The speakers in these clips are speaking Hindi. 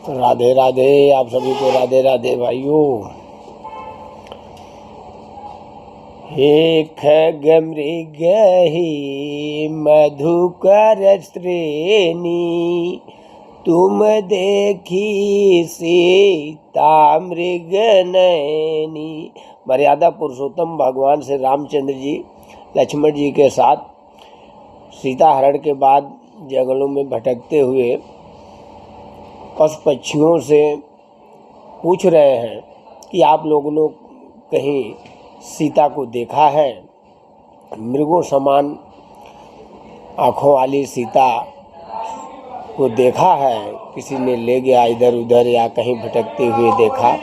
राधे राधे, आप सभी को राधे राधे भाइयों। हे खगमृग ही मधुकर श्रेणी, तुम देखी सीता मृग नयनी। मर्यादा पुरुषोत्तम भगवान श्री रामचंद्र जी लक्ष्मण जी के साथ सीता हरण के बाद जंगलों में भटकते हुए पशु पक्षियों से पूछ रहे हैं कि आप लोगों ने कहीं सीता को देखा है? मृगों समान आँखों वाली सीता को देखा है? किसी ने ले गया इधर उधर या कहीं भटकते हुए देखा?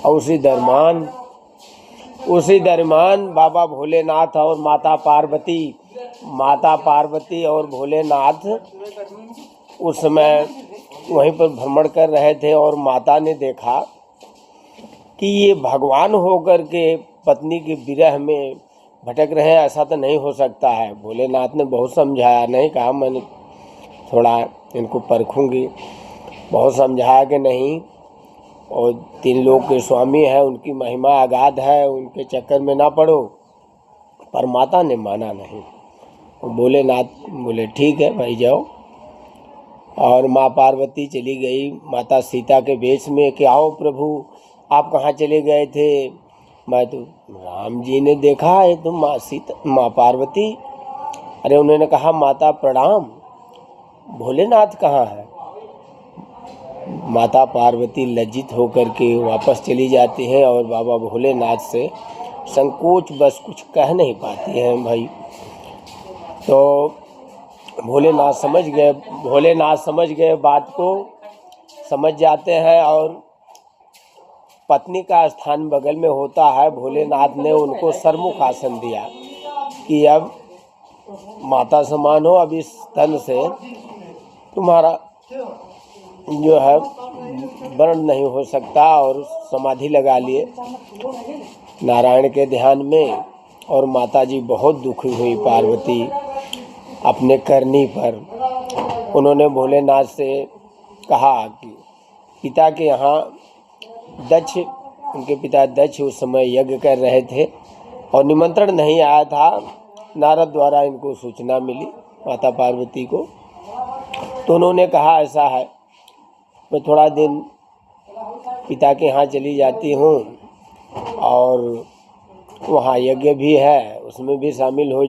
और उसी दरमियान बाबा भोलेनाथ और माता पार्वती और भोलेनाथ उस समय वहीं पर भ्रमण कर रहे थे और माता ने देखा कि ये भगवान होकर के पत्नी के विरह में भटक रहे हैं, ऐसा तो नहीं हो सकता है। भोलेनाथ ने बहुत समझाया, नहीं कहा मैंने थोड़ा इनको परखूंगी, बहुत समझाया कि नहीं, और 3 लोक के स्वामी है, उनकी महिमा अगाध है, उनके चक्कर में ना पड़ो। पर माता ने माना नहीं। भोलेनाथ बोले ठीक है भाई जाओ। और माँ पार्वती चली गई माता सीता के वेश में कि आओ प्रभु आप कहाँ चले गए थे? मैं तो राम जी ने देखा है तो माँ पार्वती। अरे उन्होंने कहा माता प्रणाम, भोलेनाथ कहाँ है? माता पार्वती लज्जित होकर के वापस चली जाती हैं और बाबा भोलेनाथ से संकोच बस कुछ कह नहीं पाती हैं भाई। तो भोलेनाथ समझ गए बात को, समझ जाते हैं और पत्नी का स्थान बगल में होता है। भोलेनाथ ने उनको सरमुख आसन दिया कि अब माता समान हो, अब इस तन से तुम्हारा जो है वर्ण नहीं हो सकता, और समाधि लगा लिए नारायण के ध्यान में। और माता जी बहुत दुखी हुई पार्वती अपने करनी पर। उन्होंने भोलेनाथ से कहा कि पिता के यहाँ उनके पिता दक्ष उस समय यज्ञ कर रहे थे और निमंत्रण नहीं आया था। नारद द्वारा इनको सूचना मिली माता पार्वती को। तो उन्होंने कहा ऐसा है, मैं थोड़ा दिन पिता के यहाँ चली जाती हूँ और वहाँ यज्ञ भी है, उसमें भी शामिल हो